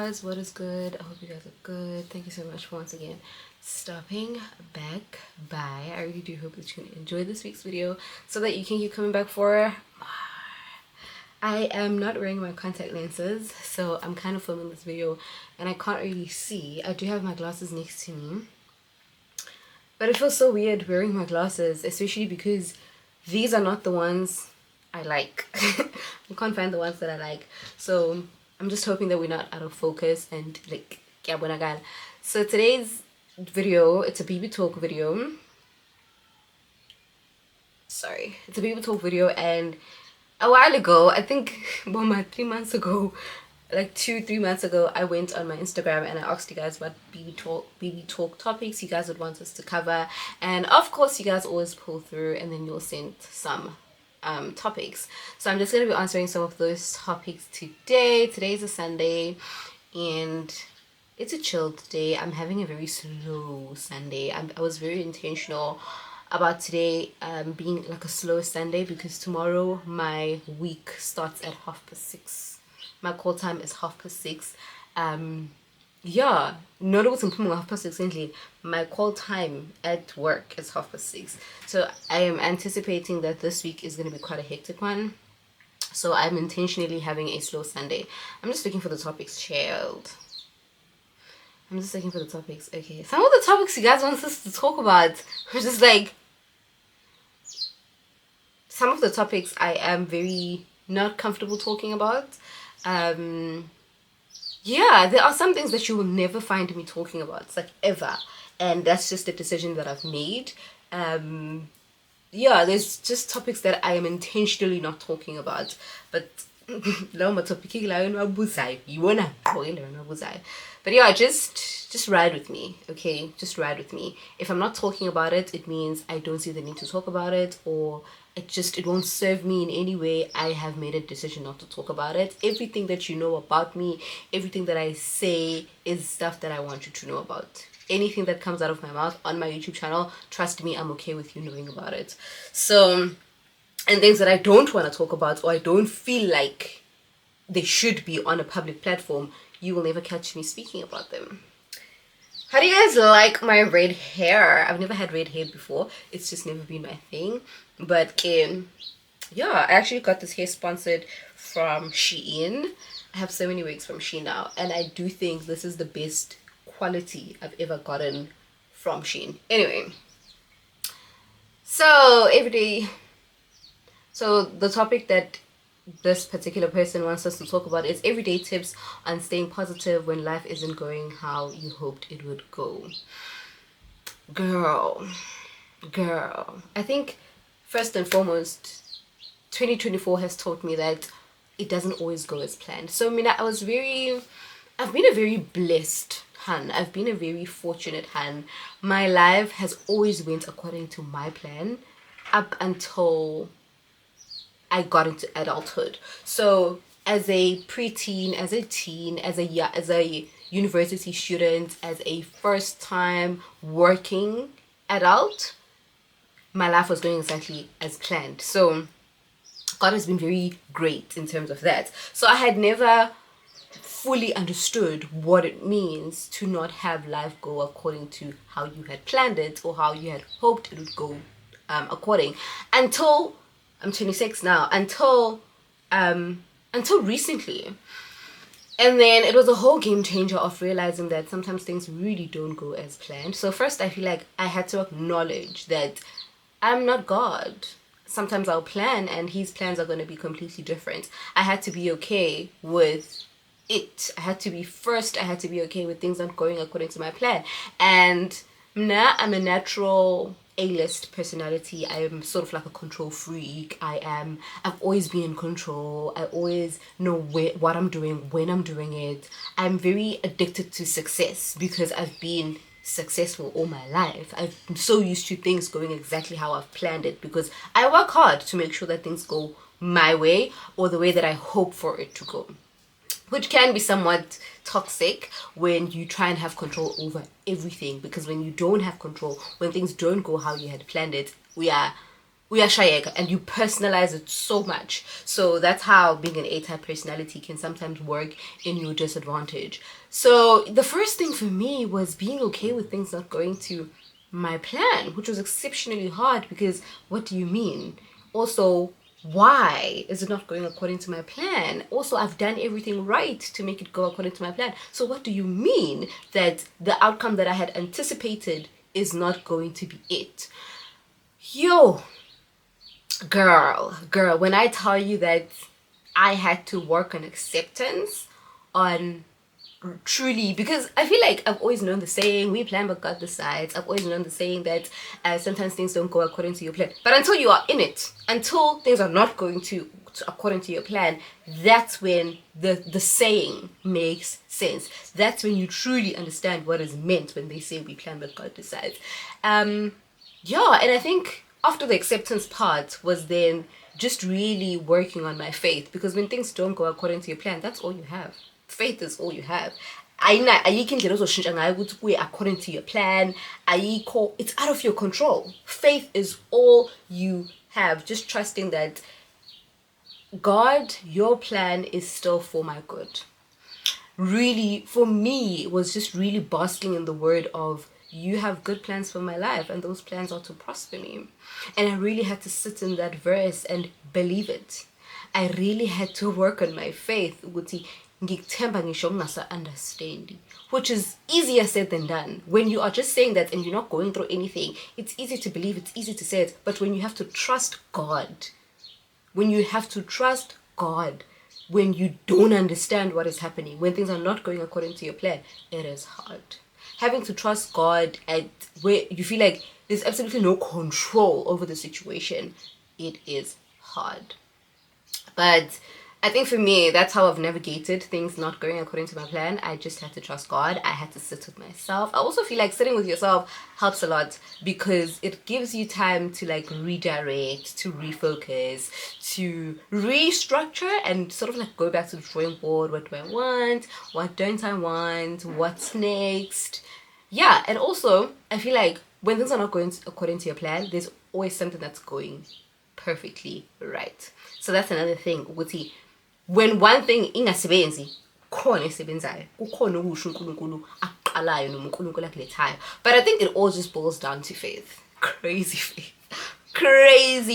guys, what is good? I hope you guys are good. Thank you so much for once again stopping back by. I really do hope that you can enjoy this week's video so that you can keep coming back for more. I am not wearing my contact lenses, so I'm kind of filming this video and I can't really see. I do have my glasses next to me, but it feels so weird wearing my glasses, especially because these are not the ones I like. I can't find the ones that I like, so I'm just hoping that we're not out of focus and like yeah, when I got. So today's video, it's a baby talk video. Sorry, it's a baby talk video, and a while ago, I think about 3 months ago, like 2-3 months ago, I went on my Instagram and I asked you guys what baby talk topics you guys would want us to cover, and of course you guys always pull through and then you'll send some topics. So I'm just going to be answering some of those topics today. Today's a Sunday and it's a chilled day. I'm having a very slow Sunday. I was very intentional about today being like a slow Sunday because tomorrow my week starts at 6:30. My call time is 6:30. Yeah, not always important 6:30. My call time at work is 6:30. So I am anticipating that this week is going to be quite a hectic one. So I'm intentionally having a slow Sunday. I'm just looking for the topics, child. I'm just looking for the topics. Okay, some of the topics you guys want us to talk about, I'm just like, some of the topics I am very not comfortable talking about. Yeah, there are some things that you will never find me talking about. It's like ever. And that's just a decision that I've made. Yeah, there's just topics that I am intentionally not talking about. But but yeah, just ride with me, okay? Just ride with me. If I'm not talking about it, it means I don't see the need to talk about it, or it won't serve me in any way. I have made a decision not to talk about it. Everything that you know about me, everything that I say is stuff that I want you to know about. Anything that comes out of my mouth on my YouTube channel, trust me, I'm okay with you knowing about it. So, and things that I don't want to talk about, or I don't feel like they should be on a public platform, you will never catch me speaking about them. How do you guys like my red hair? I've never had red hair before. It's just never been my thing. But yeah, I actually got this hair sponsored from Shein. I have so many wigs from Shein now, and I do think this is the best quality I've ever gotten from Shein. Anyway, so the topic that this particular person wants us to talk about is everyday tips on staying positive when life isn't going how you hoped it would go. Girl, I think first and foremost, 2024 has taught me that it doesn't always go as planned. So I mean, I've been a very blessed hun. I've been a very fortunate hun. My life has always went according to my plan up until I got into adulthood. So as a preteen, as a teen, as a university student, as a first time working adult, my life was going exactly as planned. So God has been very great in terms of that. So I had never fully understood what it means to not have life go according to how you had planned it or how you had hoped it would go according, until I'm 26 now, until recently. And then it was a whole game changer of realizing that sometimes things really don't go as planned. So first, I feel like I had to acknowledge that I'm not God. Sometimes I'll plan and his plans are going to be completely different. I had to be okay with it. I had to be okay with things not going according to my plan. And now I'm a natural A-list personality. I am sort of like a control freak. I've always been in control. I always know what I'm doing, when I'm doing it. I'm very addicted to success because I've been successful all my life. I'm so used to things going exactly how I've planned it because I work hard to make sure that things go my way or the way that I hope for it to go, which can be somewhat toxic when you try and have control over everything, because when you don't have control, when things don't go how you had planned it, we are uyashayeka, and you personalize it so much. So that's how being an A-type personality can sometimes work in your disadvantage. So the first thing for me was being okay with things not going to my plan, which was exceptionally hard, because what do you mean? Also, why is it not going according to my plan? Also, I've done everything right to make it go according to my plan. So what do you mean that the outcome that I had anticipated is not going to be it? Yo, girl, when I tell you that I had to work on acceptance, on truly, because I feel like I've always known the saying, we plan but God decides. I've always known the saying that sometimes things don't go according to your plan. But until you are in it, until things are not going to according to your plan, that's when the saying makes sense. That's when you truly understand what is meant when they say we plan but God decides. Yeah, and I think after the acceptance part was then just really working on my faith, because when things don't go according to your plan, that's all you have. Faith is all you have. Ayikho indlela ozoshintsha ngayo ukuthi kuye according to your plan. Ayikho, it's out of your control. Faith is all you have. Just trusting that God, your plan is still for my good. Really, for me, was just really basking in the word of, you have good plans for my life, and those plans are to prosper me. And I really had to sit in that verse and believe it. I really had to work on my faith, understanding, which is easier said than done. When you are just saying that and you're not going through anything, it's easy to believe, it's easy to say it. But when you have to trust God, when you don't understand what is happening, when things are not going according to your plan, it is hard. Having to trust God at where you feel like there's absolutely no control over the situation, it is hard. But I think for me, that's how I've navigated things not going according to my plan. I just had to trust God. I had to sit with myself. I also feel like sitting with yourself helps a lot, because it gives you time to like redirect, to refocus, to restructure, and sort of like go back to the drawing board. What do I want? What don't I want? What's next? Yeah, and also I feel like when things are not going according to your plan, there's always something that's going perfectly right. So that's another thing. When one thing ingasebenzi, khona esebenzayo, kukhona okusho uNkulunkulu aqalayo noma uNkulunkulu akulethayo. But I think it all just boils down to faith. Crazy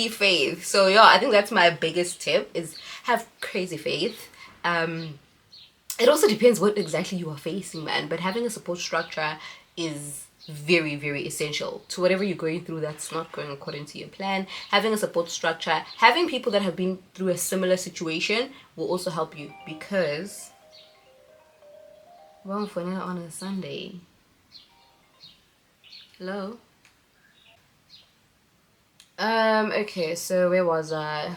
faith. So yeah, I think that's my biggest tip, is have crazy faith. It also depends what exactly you are facing, man, but having a support structure is very, very essential to whatever you're going through that's not going according to your plan. Having a support structure, having people that have been through a similar situation will also help you, because well, for now on a Sunday. Hello? Okay, so where was I?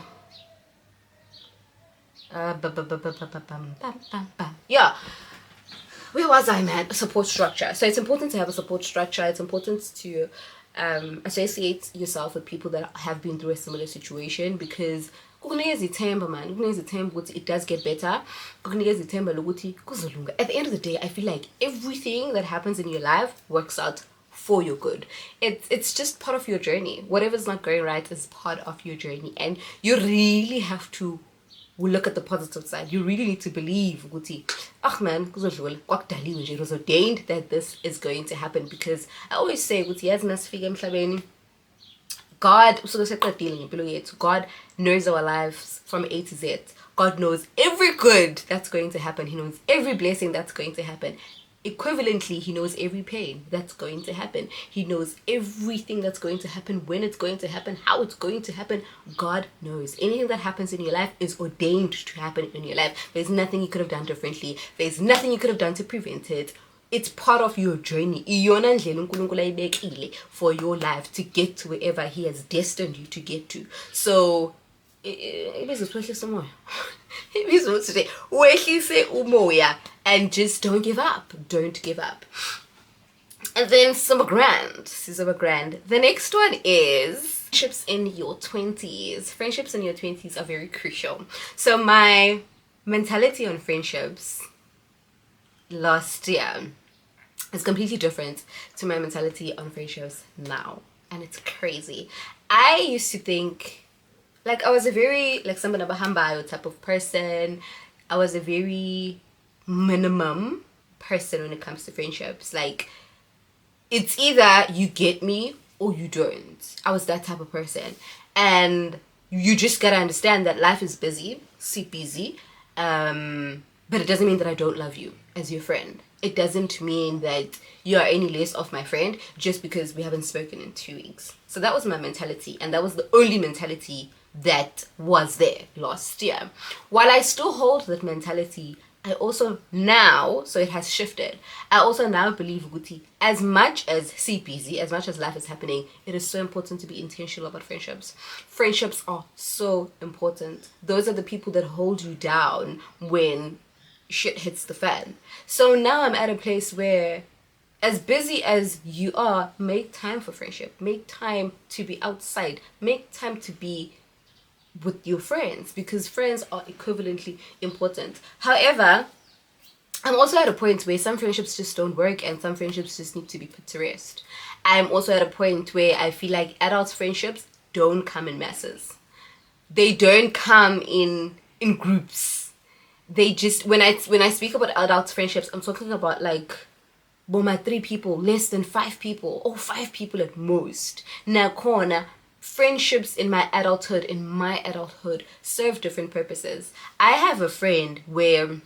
Yeah, where was I, man? A support structure. So it's important to have a support structure. It's important to associate yourself with people that have been through a similar situation, because it does get better. At the end of the day, I feel like everything that happens in your life works out for your good. It's just part of your journey. Whatever's not going right is part of your journey, and you really have to look at the positive side. You really need to believe, it was ordained that this is going to happen, because I always say, God knows our lives from A to Z. God knows every good that's going to happen. He knows every blessing that's going to happen. Equivalently, he knows every pain that's going to happen. He knows everything that's going to happen, when it's going to happen, how it's going to happen. God knows. Anything that happens in your life is ordained to happen in your life. There's nothing you could have done differently. There's nothing you could have done to prevent it. It's part of your journey. For your life to get to wherever he has destined you to get to. So it is especially somewhere. And just don't give up. Don't give up. And then Summer Grand. The next one is friendships in your 20s. Friendships in your 20s are very crucial. So my mentality on friendships last year is completely different to my mentality on friendships now. And it's crazy. I used to think, like, I was a very, like, samba nabahambayo type of person. I was a very minimum person when it comes to friendships. Like, it's either you get me or you don't. I was that type of person. And you just gotta understand that life is busy, super busy. But it doesn't mean that I don't love you as your friend. It doesn't mean that you are any less of my friend just because we haven't spoken in 2 weeks. So that was my mentality, and that was the only mentality that was there last year. While I still hold that mentality, I also now, so it has shifted, I also now believe, Guti, as much as CPZ, as much as life is happening, it is so important to be intentional about friendships. Friendships are so important. Those are the people that hold you down when shit hits the fan. So now I'm at a place where, as busy as you are, make time for friendship. Make time to be outside. Make time to be with your friends, because friends are equivalently important. However, I'm also at a point where some friendships just don't work and some friendships just need to be put to rest. I'm also at a point where I feel like adult friendships don't come in masses. They don't come in groups. They just, when I speak about adult friendships, I'm talking about like boma 3 people, less than 5 people, or 5 people at most. Now corner friendships in my adulthood serve different purposes. I have a friend where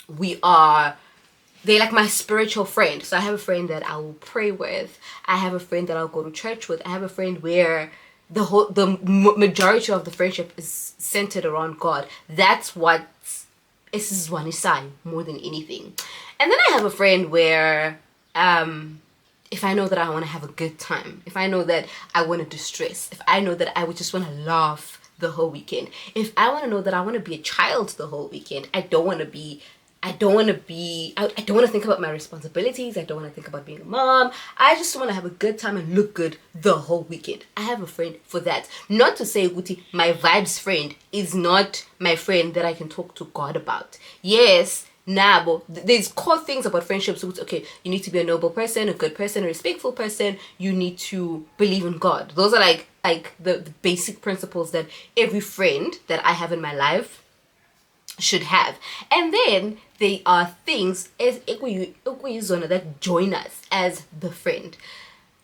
they're like my spiritual friend. So I have a friend that I will pray with. I have a friend that I'll go to church with. I have a friend where the majority of the friendship is centered around God. That's what is Isai more than anything. And then I have a friend where if I know that I want to have a good time, if I know that I want to distress, if I know that I would just want to laugh the whole weekend, if I want to know that I want to be a child the whole weekend, I don't want to think about my responsibilities. I don't want to think about being a mom. I just want to have a good time and look good the whole weekend. I have a friend for that. Not to say, Guti, my vibes friend is not my friend that I can talk to God about. Yes, but there's core things about friendships. Okay, you need to be a noble person, a good person, a respectful person. You need to believe in God. Those are like the basic principles that every friend that I have in my life should have. And then there are things as that join us as the friend.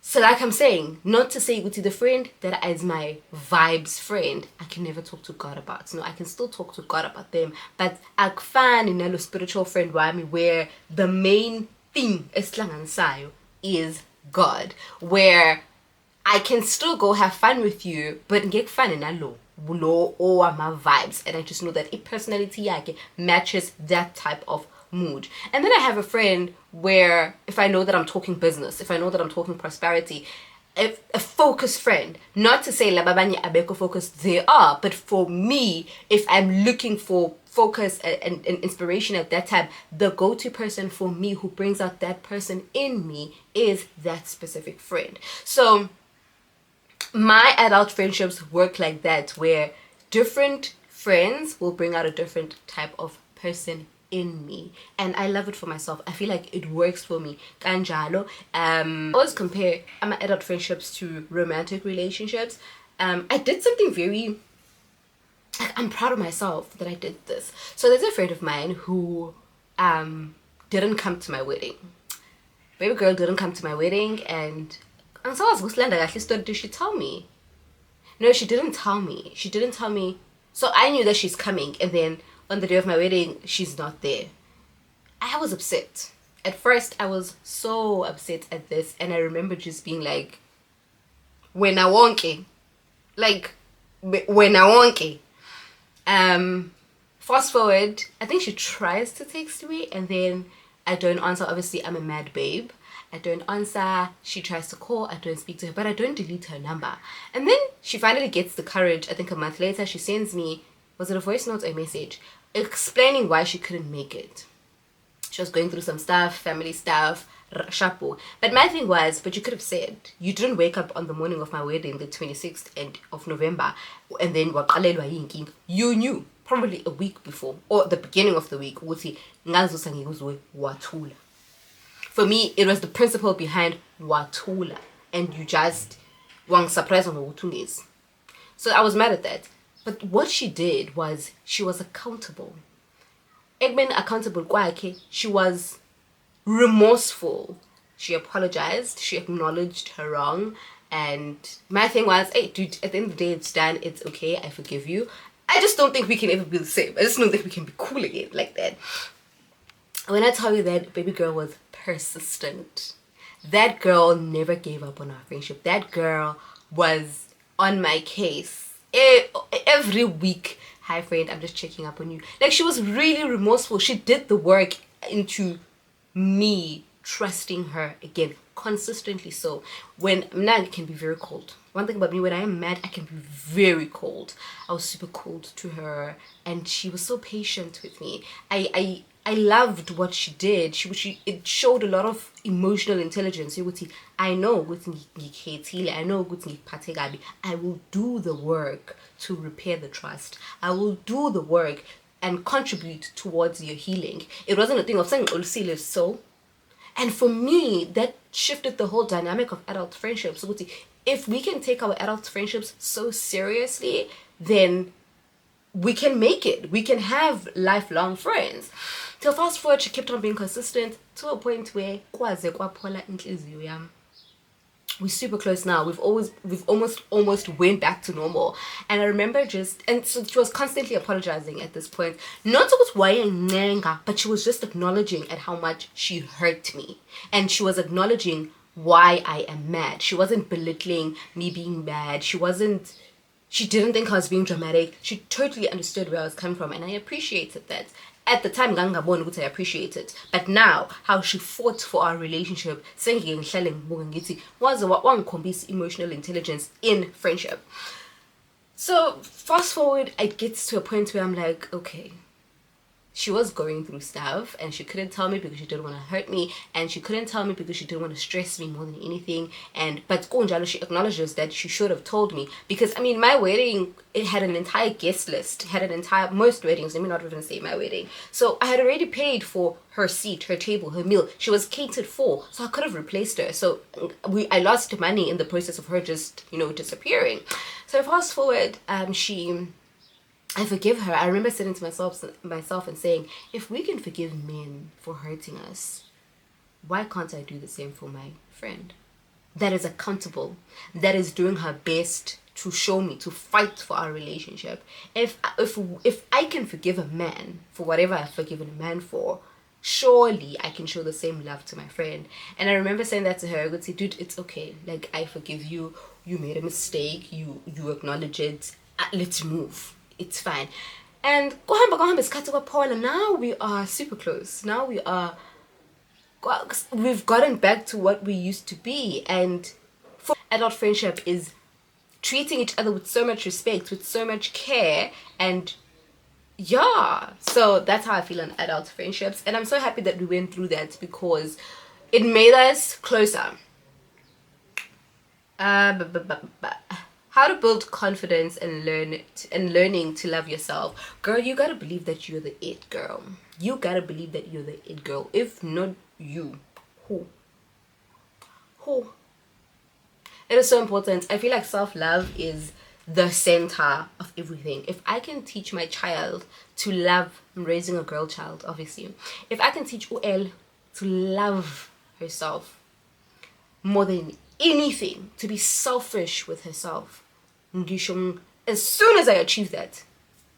So like I'm saying, not to say to the friend that is my vibes friend, I can never talk to God about. No, I can still talk to God about them. But I find in a spiritual friend where the main thing is God. Where I can still go have fun with you, but get fun in a low or my vibes, and I just know that a personality matches that type of mood. And then I have a friend where if I know that I'm talking business, if I know that I'm talking prosperity, a focused friend, not to say lababanye abeko focused they are, but for me, if I'm looking for focus and inspiration at that time, the go-to person for me who brings out that person in me is that specific friend. So my adult friendships work like that, where different friends will bring out a different type of person in me, and I love it for myself. I feel like it works for me. Kanjalo. I always compare my adult friendships to romantic relationships. I did something very, I'm proud of myself that I did this. So there's a friend of mine who didn't come to my wedding. Baby girl didn't come to my wedding, and so I was did she tell me? No, she didn't tell me. She didn't tell me. So I knew that she's coming, and then on the day of my wedding, she's not there. I was upset. At first, I was so upset at this, and I remember just being like, when I won't, like, when I won't. Fast forward, I think she tries to text me, and then I don't answer. Obviously, I'm a mad babe. I don't answer. She tries to call. I don't speak to her, but I don't delete her number. And then she finally gets the courage. I think a month later, she sends me, was it a voice note or a message, explaining why she couldn't make it. She was going through some stuff, family stuff, shapo. But my thing was, but you could have said, you didn't wake up on the morning of my wedding, the 26th of November, and then you knew probably a week before, or the beginning of the week, for me, it was the principle behind Watula. And you just Wang surprise on the. So I was mad at that. But what she did was she was accountable. Egben accountable kwakhe, she was remorseful. She apologized, she acknowledged her wrong, and my thing was, hey dude, at the end of the day it's done, it's okay, I forgive you. I just don't think we can ever be the same. I just don't think we can be cool again like that. When I tell you that baby girl was persistent, that girl never gave up on our friendship. That girl was on my case every week. Hi friend, I'm just checking up on you. Like, she was really remorseful. She did the work into me trusting her again, consistently. So when now, it can be very cold. One thing about me, when I am mad, I can be very cold. I was super cold to her, and she was so patient with me. I loved what she did. It showed a lot of emotional intelligence. I know I know I will do the work to repair the trust. I will do the work and contribute towards your healing. It wasn't a thing of saying so. And for me, that shifted the whole dynamic of adult friendships. If we can take our adult friendships so seriously, then we can make it. We can have lifelong friends. So fast forward, she kept on being consistent to a point where we're super close now. We've almost went back to normal. And I remember and so she was constantly apologizing at this point. Not why, but she was just acknowledging at how much she hurt me. And she was acknowledging why I am mad. She wasn't belittling me being mad. She didn't think I was being dramatic. She totally understood where I was coming from, and I appreciated that. At the time, I appreciate it. But now, how she fought for our relationship, was one emotional intelligence in friendship. So fast forward, it gets to a point where I'm like, okay, she was going through stuff, and she couldn't tell me because she didn't want to hurt me, and she couldn't tell me because she didn't want to stress me more than anything. But she acknowledges that she should have told me, because I mean, my wedding, it had an entire guest list, most weddings, let me not even say my wedding. So I had already paid for her seat, her table, her meal. She was catered for, so I could have replaced her. So I lost money in the process of her just disappearing. So fast forward, I forgive her. I remember sitting to myself and saying, if we can forgive men for hurting us, why can't I do the same for my friend? That is accountable. That is doing her best to show me, to fight for our relationship. If I can forgive a man for whatever I've forgiven a man for, surely I can show the same love to my friend. And I remember saying that to her. I would say, dude, it's okay. Like, I forgive you. You made a mistake. You acknowledge it. Let's move. It's fine. And now we are super close. Now we've gotten back to what we used to be. And for adult friendship is treating each other with so much respect, with so much care, and yeah. So that's how I feel on adult friendships, and I'm so happy that we went through that because it made us closer. How to build confidence and learning to love yourself. Girl, you gotta believe that you're the it girl. You gotta believe that you're the it girl. If not you, who? It is so important. I feel like self-love is the center of everything. If I can teach my child to love, I'm raising a girl child, obviously. If I can teach UL to love herself more than anything, to be selfish with herself, as soon as I achieve that,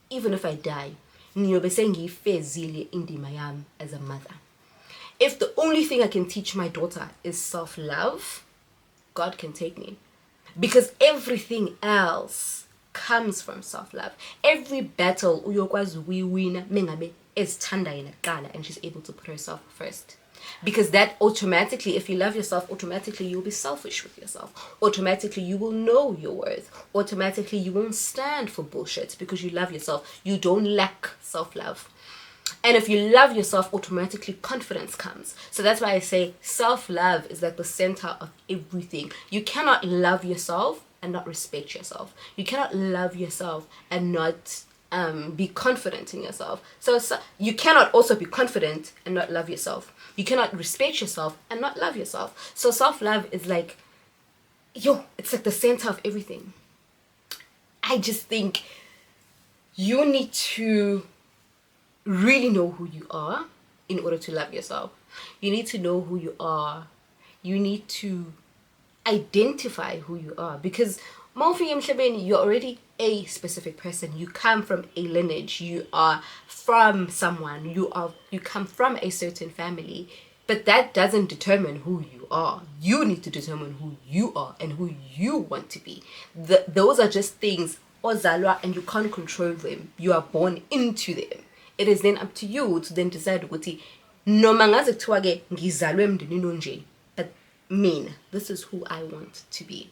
even if I die, as a mother. If the only thing I can teach my daughter is self-love, God can take me. Because everything else comes from self-love. Every battle we win is tanda in a and she's able to put herself first. Because that automatically, if you love yourself, automatically you'll be selfish with yourself. Automatically you will know your worth. Automatically you won't stand for bullshit because you love yourself. You don't lack self-love. And if you love yourself, automatically confidence comes. So that's why I say self-love is like the center of everything. You cannot love yourself and not respect yourself. You cannot love yourself and not be confident in yourself. So you cannot also be confident and not love yourself. You cannot respect yourself and not love yourself. So self-love is like it's like the center of everything. I just think you need to really know who you are in order to love yourself. You need to know who you are. You need to identify who you are, because you're already a specific person. You come from a lineage. You are from someone. You come from a certain family. But that doesn't determine who you are. You need to determine who you are and who you want to be. Those are just things, ozalwa, and you can't control them. You are born into them. It is then up to you to then decide ukuthi noma ngaze kuthiwa ke ngizalwe emndenini onje, but mina, this is who I want to be.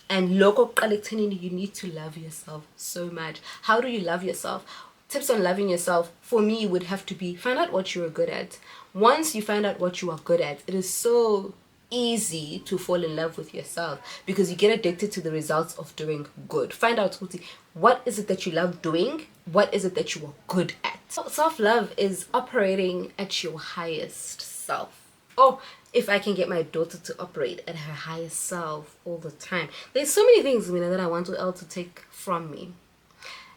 And loko kuqala ekuthenini, you need to love yourself so much. How do you love yourself? Tips on loving yourself for me would have to be, find out what you're good at. Once you find out what you are good at, it is so easy to fall in love with yourself, because you get addicted to the results of doing good. Find out what is it that you love doing, what is it that you are good at. Self-love is operating at your highest self. Oh, if I can get my daughter to operate at her highest self all the time. There's so many things, that I want Elle to take from me.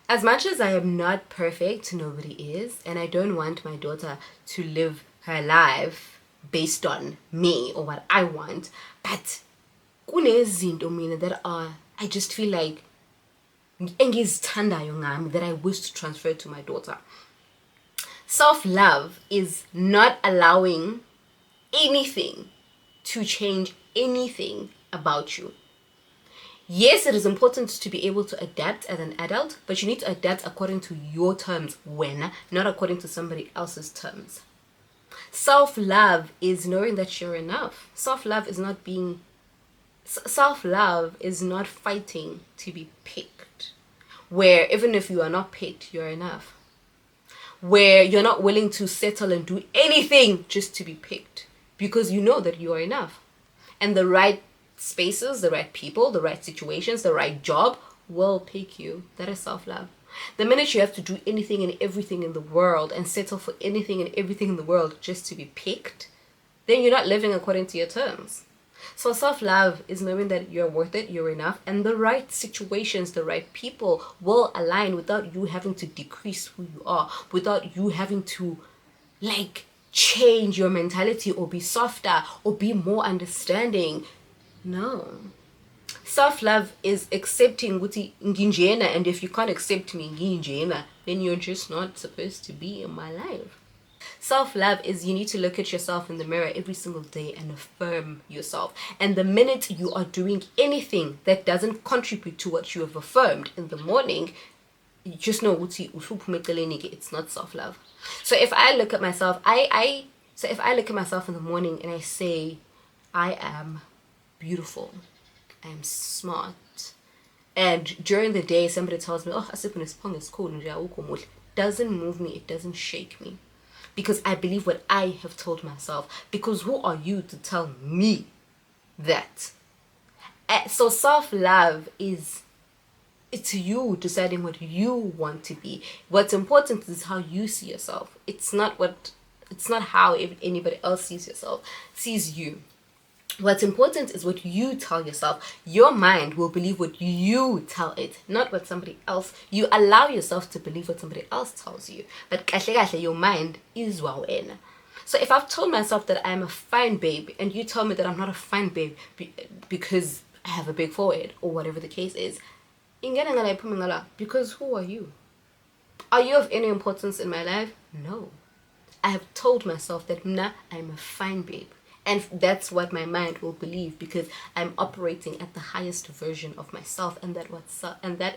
As much as I am not perfect, nobody is, and I don't want my daughter to live her life based on me or what I want, but kunezinto that are, I just feel like that I wish to transfer to my daughter. Self-love is not allowing anything to change anything about you. Yes, it is important to be able to adapt as an adult, but you need to adapt according to your terms not according to somebody else's terms. Self-love is knowing that you're enough. Self-love is not fighting to be picked. Where even if you are not picked, you're enough. Where you're not willing to settle and do anything just to be picked, because you know that you are enough. And the right spaces, the right people, the right situations, the right job will pick you. That is self-love. The minute you have to do anything and everything in the world and settle for anything and everything in the world just to be picked, then you're not living according to your terms. So self-love is knowing that you're worth it, you're enough, and the right situations, the right people will align without you having to decrease who you are, without you having to change your mentality or be softer or be more understanding. No. Self-love is accepting Guti nginjena, and if you can't accept me nginjena, then you're just not supposed to be in my life. Self-love is you need to look at yourself in the mirror every single day and affirm yourself. And the minute you are doing anything that doesn't contribute to what you have affirmed in the morning, you just know it's not self-love. So if I look at myself, if I look at myself in the morning and I say, I am beautiful, I am smart, and during the day somebody tells me, oh, is cool, doesn't move me, it doesn't shake me, because I believe what I have told myself. Because who are you to tell me that? So self-love is, it's you deciding what you want to be. What's important is how you see yourself. It's not how anybody else sees you. What's important is what you tell yourself. Your mind will believe what you tell it, not what somebody else. You allow yourself to believe what somebody else tells you. But your mind is wawena. So if I've told myself that I'm a fine babe, and you tell me that I'm not a fine babe because I have a big forehead or whatever the case is, because who are you? Are you of any importance in my life? No. I have told myself that I'm a fine babe. And that's what my mind will believe, because I'm operating at the highest version of myself, and that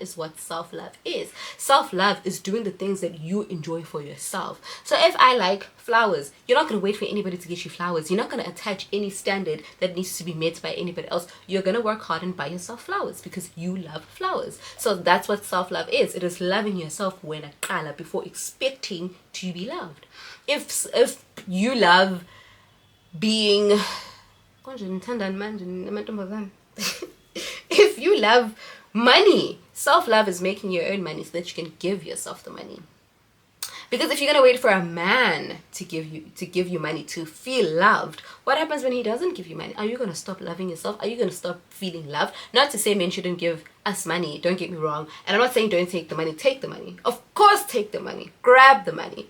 is what self-love is. Self-love is doing the things that you enjoy for yourself. So if I like flowers, you're not going to wait for anybody to get you flowers. You're not going to attach any standard that needs to be met by anybody else. You're going to work hard and buy yourself flowers because you love flowers. So that's what self-love is. It is loving yourself before expecting to be loved. If you love being if you love money, self-love is making your own money so that you can give yourself the money. Because if you're gonna wait for a man to give you money to feel loved, what happens when he doesn't give you money? Are you gonna stop loving yourself? Are you gonna stop feeling loved? Not to say men shouldn't give us money, don't get me wrong. And I'm not saying don't take the money, take the money. Of course take the money, grab the money.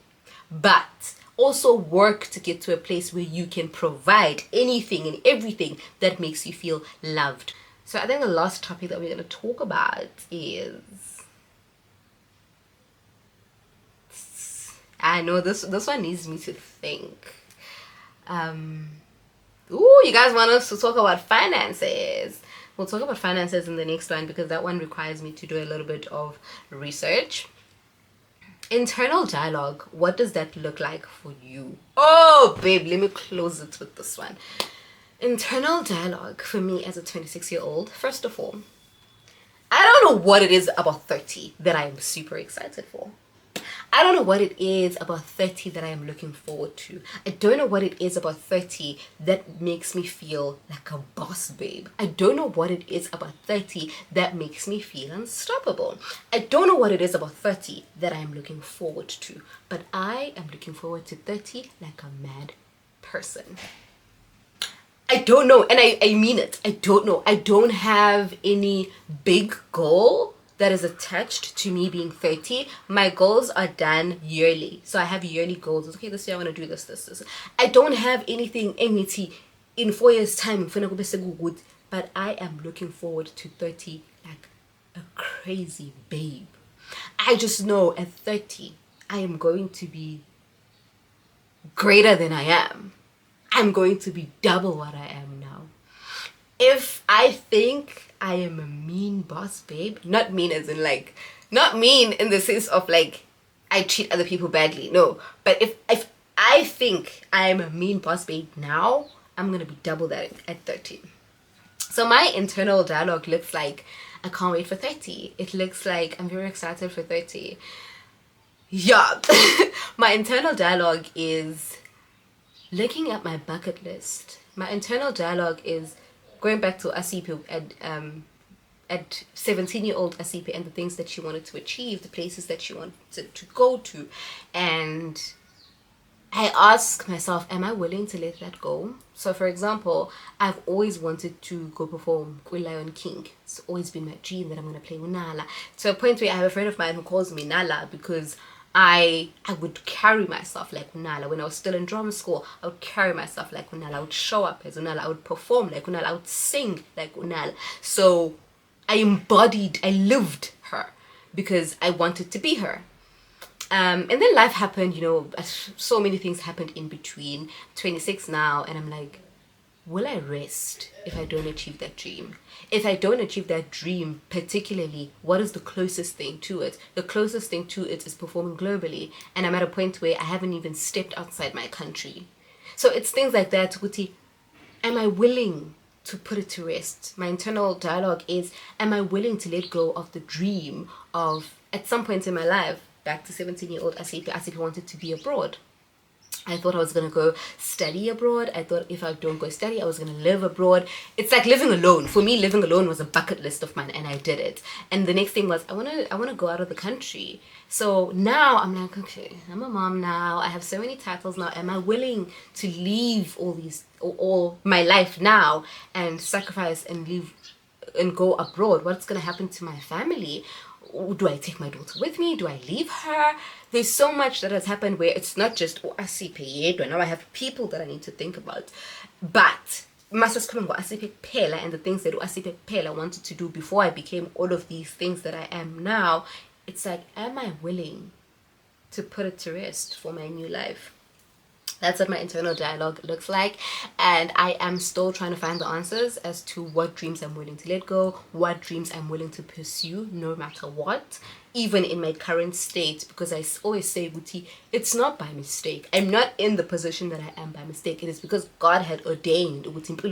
But also work to get to a place where you can provide anything and everything that makes you feel loved. So I think the last topic that we're gonna talk about is, I know this one needs me to think. You guys want us to talk about finances? We'll talk about finances in the next one because that one requires me to do a little bit of research. Internal dialogue, what does that look like for you? Oh, babe, let me close it with this one. Internal dialogue for me as a 26-year-old, first of all, I don't know what it is about 30 that I am super excited for. I don't know what it is about 30 that I am looking forward to. I don't know what it is about 30 that makes me feel like a boss babe. I don't know what it is about 30 that makes me feel unstoppable. I don't know what it is about 30 that I am looking forward to. But I am looking forward to 30 like a mad person. I don't know, and I mean it. I don't know. I don't have any big goal that is attached to me being 30. My goals are done yearly. So I have yearly goals. Okay, this year I want to do this. I don't have anything in 4 years' time. But I am looking forward to 30 like a crazy babe. I just know at 30, I am going to be greater than I am. I'm going to be double what I am now. If I think I am a mean boss babe, not mean as in like, not mean in the sense of like I treat other people badly, no. But if I think I am a mean boss babe now, I'm going to be double that at 30. So my internal dialogue looks like I can't wait for 30. It looks like I'm very excited for 30. Yeah. My internal dialogue is looking at my bucket list. My internal dialogue is going back to Asipe at 17-year-old Asipe and the things that she wanted to achieve, the places that she wanted to go to. And I ask myself, am I willing to let that go? So for example, I've always wanted to go perform with Lion King. It's always been my dream that I'm going to play Unala. To a point where I have a friend of mine who calls me Nala because I would carry myself like Unala. When I was still in drama school, I would carry myself like Unala. I would show up as Unala. I would perform like Unala. I would sing like Unala. So I lived her because I wanted to be her. And then life happened, so many things happened in between. 26 now, and I'm like, will I rest if I don't achieve that dream? If I don't achieve that dream, particularly, what is the closest thing to it? The closest thing to it is performing globally. And I'm at a point where I haven't even stepped outside my country. So it's things like that. Kuti, am I willing to put it to rest? My internal dialogue is, am I willing to let go of the dream of, at some point in my life, back to 17-year-old Asipe wanted to be abroad. I thought I was going to go study abroad. I thought if I don't go study, I was going to live abroad. It's like living alone. For me, living alone was a bucket list of mine, and I did it. And the next thing was, I want to go out of the country. So now I'm like, okay, I'm a mom now. I have so many titles now. Am I willing to leave all my life now and sacrifice and leave and go abroad? What's going to happen to my family? Do I take my daughter with me? Do I leave her? There's so much that has happened where it's not just Asipe. Now I have people that I need to think about. But Asipe Pela and the things that Asipe Pela wanted to do before I became all of these things that I am now, it's like, am I willing to put it to rest for my new life? That's what my internal dialogue looks like, and I am still trying to find the answers as to what dreams I'm willing to let go, what dreams I'm willing to pursue no matter what, even in my current state, because I always say, Buti, it's not by mistake. I'm not in the position that I am by mistake. It is because God had ordained exactly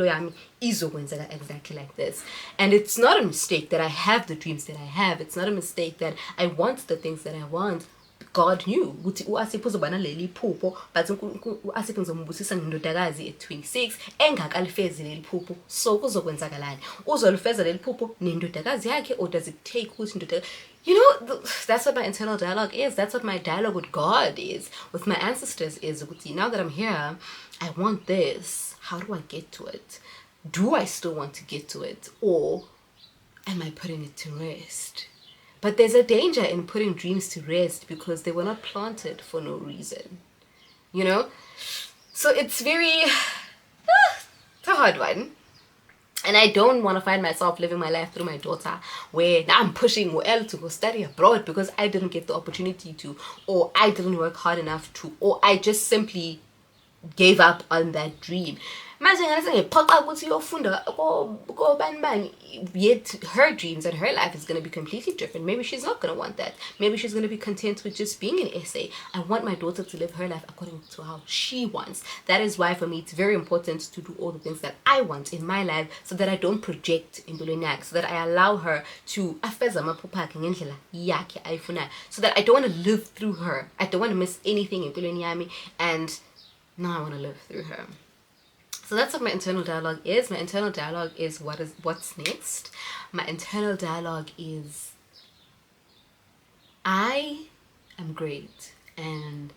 like this. And it's not a mistake that I have the dreams that I have. It's not a mistake that I want the things that I want, God knew ukuthi uAsipho uzoba naleli phupho, but uAsipho ngizombusisa ngendodakazi at 26 engakalifezi leli phupho. So kuzokwenzakalani? Uzolifeza leli phupho nendodakazi yakhe, or does it take ukuthi indodakazi? You know, that's what my internal dialogue is. That's what my dialogue with God is, with my ancestors is. Now that I'm here, I want this. How do I get to it? Do I still want to get to it? Or am I putting it to rest? But there's a danger in putting dreams to rest because they were not planted for no reason. You know? So it's it's a hard one. And I don't want to find myself living my life through my daughter, where now I'm pushing Moel to go study abroad because I didn't get the opportunity to, or I didn't work hard enough to, or I just simply gave up on that dream. Yet her dreams and her life is going to be completely different. Maybe she's not going to want that. Maybe she's going to be content with just being an SA. I want my daughter to live her life according to how she wants. That is why for me it's very important to do all the things that I want in my life, so that I don't project in Bulenak, so that I allow her to so that I don't want to live through her. I don't want to miss anything in Bulenyami, and now I want to live through her. So that's what my internal dialogue is. My internal dialogue is what's next. My internal dialogue is I am great and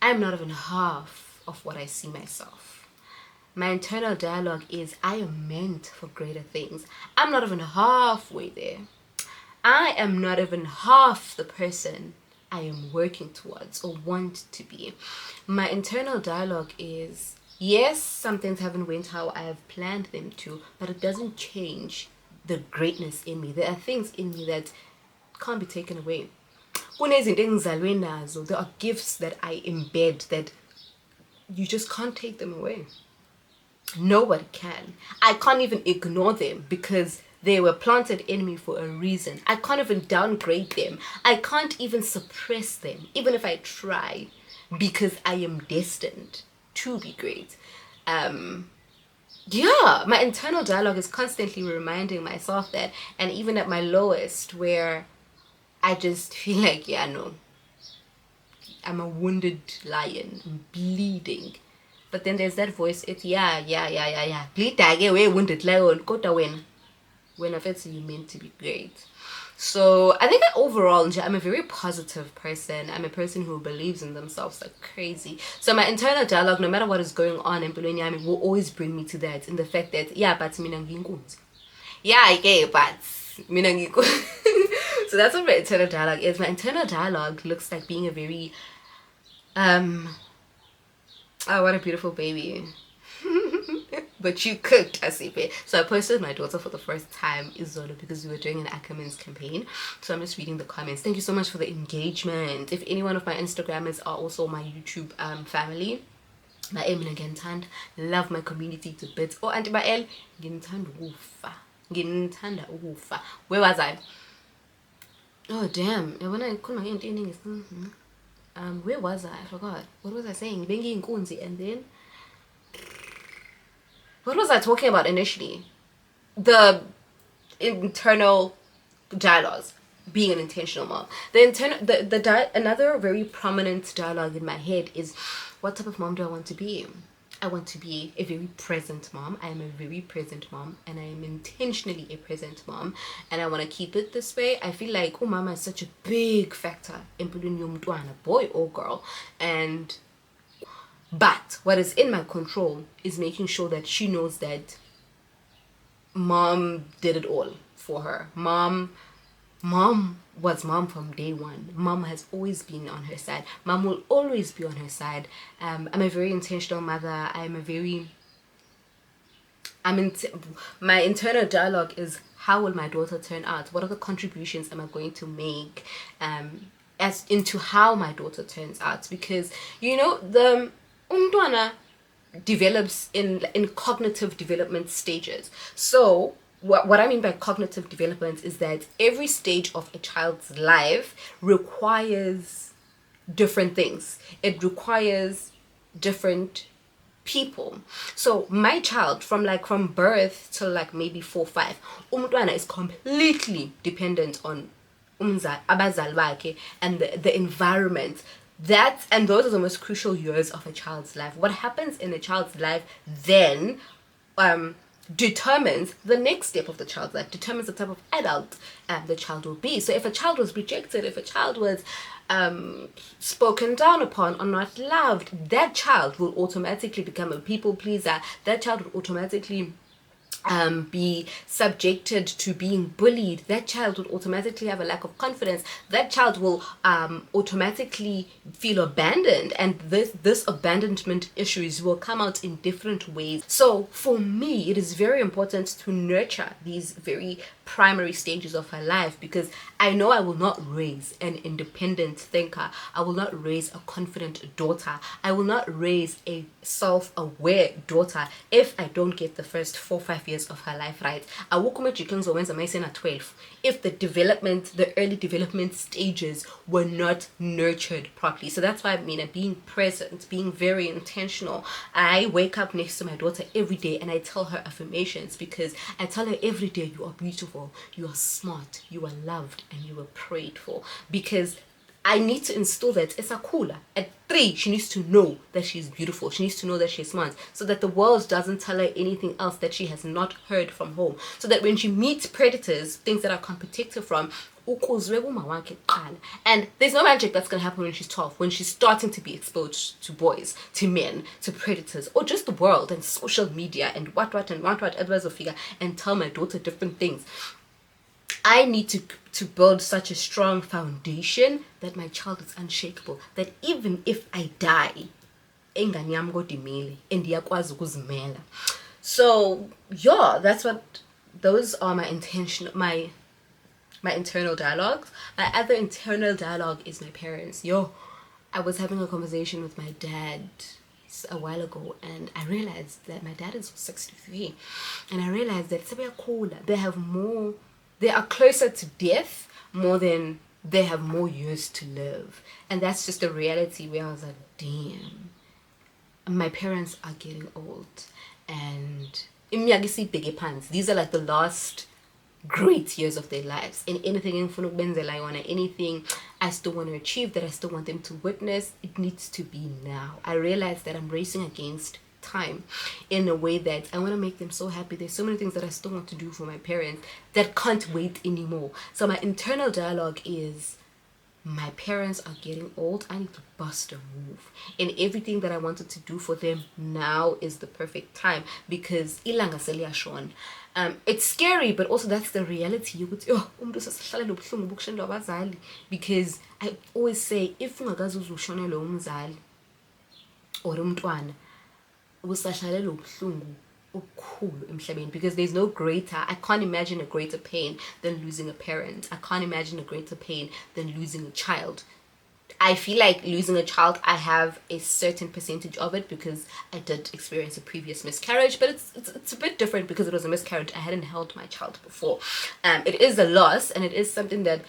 I'm not even half of what I see myself. My internal dialogue is I am meant for greater things. I'm not even halfway there. I am not even half the person I am working towards or want to be. My internal dialogue is, yes, some things haven't went how I have planned them to, but it doesn't change the greatness in me. There are things in me that can't be taken away. There are gifts that I embed that you just can't take them away. Nobody can. I can't even ignore them because they were planted in me for a reason. I can't even downgrade them. I can't even suppress them, even if I try, because I am destined to be great. My internal dialogue is constantly reminding myself that, and even at my lowest, where I just feel like, I'm a wounded lion, I'm bleeding. But then there's that voice, it's bleed again, wounded lion, when I felt you meant to be great. So I think that overall, I'm a very positive person. I'm a person who believes in themselves like crazy. So my internal dialogue, no matter what is going on in Bulwenyami, will always bring me to that, in the fact that, but mina nginkunzi. But mina nginkunzi. So that's what my internal dialogue is. My internal dialogue looks like being a very, oh, what a beautiful baby. But you cooked, Asipe. So I posted my daughter for the first time, Izolo, because we were doing an Ackerman's campaign. So I'm just reading the comments. Thank you so much for the engagement. If any one of my Instagrammers are also my YouTube family, my Emina Gentand, love my community to bits. Oh, Auntie Bael, Gentand Ufa. Gentanda Ufa. Where was I? Oh, damn. When I couldn't get anything, where was I? I forgot. What was I saying? Bengi in Kunzi, and then what was I talking about initially? The internal dialogues, being an intentional mom. Another very prominent dialogue in my head is, what type of mom do I want to be? I want to be a very present mom. I am a very present mom, and I am intentionally a present mom, and I want to keep it this way. I feel like mama is such a big factor in putting your boy or girl, but what is in my control is making sure that she knows that mom did it all for her. Mom was mom from day one. Mom has always been on her side. Mom will always be on her side. I'm a very intentional mother. My internal dialogue is, how will my daughter turn out? What are the contributions am I going to make as into how my daughter turns out? Because the umntwana develops in cognitive development stages. So what I mean by cognitive development is that every stage of a child's life requires different things. It requires different people. So my child, from birth till maybe 4-5, umntwana is completely dependent on abazali bakhe, and the environment. And those are the most crucial years of a child's life. What happens in a child's life then determines the next step of the child's life, determines the type of adult the child will be. So if a child was rejected, if a child was spoken down upon or not loved, that child will automatically become a people pleaser. That child will automatically be subjected to being bullied. That child would automatically have a lack of confidence. That child will automatically feel abandoned, and this abandonment issues will come out in different ways. So for me, it is very important to nurture these very primary stages of her life, because I know I will not raise an independent thinker. I will not raise a confident daughter. I will not raise a self-aware daughter if I don't get the first 4-5 years of her life right. At 12, if the early development stages were not nurtured properly. So that's why being present, being very intentional. I wake up next to my daughter every day and I tell her affirmations, because I tell her every day, you are beautiful, you are smart, you are loved, and you are prayed for. Because I need to instill that it's a cooler. At 3, she needs to know that she's beautiful. She needs to know that she's smart, so that the world doesn't tell her anything else that she has not heard from home. So that when she meets predators, things that are competitive from, and there's no magic that's going to happen when she's 12, when she's starting to be exposed to boys, to men, to predators, or just the world and social media and what advice of figure, and tell my daughter different things. I need to build such a strong foundation that my child is unshakable, that even if I die, so yeah, those are my internal dialogues. My other internal dialogue is my parents. I was having a conversation with my dad a while ago, and I realized that my dad is 63, and I realized that they are closer to death more than they have more years to live. And that's just a reality where I was like, damn, my parents are getting old, and these are like the last great years of their lives. And anything I still want to achieve, that I still want them to witness, it needs to be now. I realize that I'm racing against time in a way that I want to make them so happy. There's so many things that I still want to do for my parents that can't wait anymore. So my internal dialogue is, my parents are getting old, I need to bust a move, and everything that I wanted to do for them, now is the perfect time, because ilanga seliyashona. It's scary, but also that's the reality. Because I always say, if ungakaze uzushonelwe umzali or umntwana, usahlalela ubuhlungu obukhulu emhlabeni, because there's no greater, I can't imagine a greater pain than losing a parent. I can't imagine a greater pain than losing a child. I feel like losing a child, I have a certain percentage of it because I did experience a previous miscarriage, but it's a bit different because it was a miscarriage. I hadn't held my child before. It is a loss, and it is something that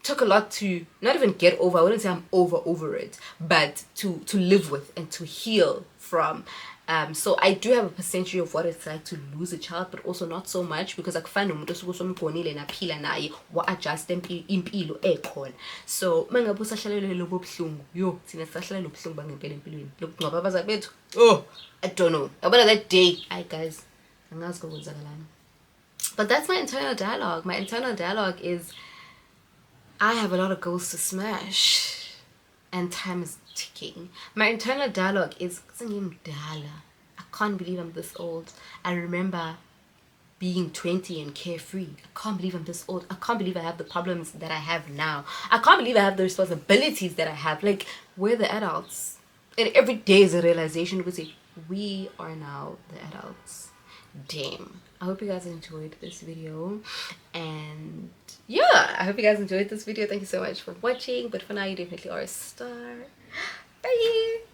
took a lot to not even get over. I wouldn't say I'm over it, but to live with and to heal from. So I do have a percentage of what it's like to lose a child, but also not so much, because akufani umuntu osuke somgonile naphila naye wa adjust impilo ekhona. So mangabe usahlalele lobo buhlungu, thina sahlalele ubuhlungu bangempela empilweni lokungcwaba abazali bethu, I don't know, about that day, hi guys, angazi kokwenzakalana. But that's my internal dialogue. My internal dialogue is, I have a lot of goals to smash, and time is ticking. My internal dialogue is, I can't believe I'm this old. I remember being 20 and carefree. I can't believe I'm this old. I can't believe I have the problems that I have now. I can't believe I have the responsibilities that I have. Like, we're the adults. And every day is a realization, we are now the adults. Damn. I hope you guys enjoyed this video, and yeah, I hope you guys enjoyed this video. Thank you so much for watching, but for now, you definitely are a star. Bye.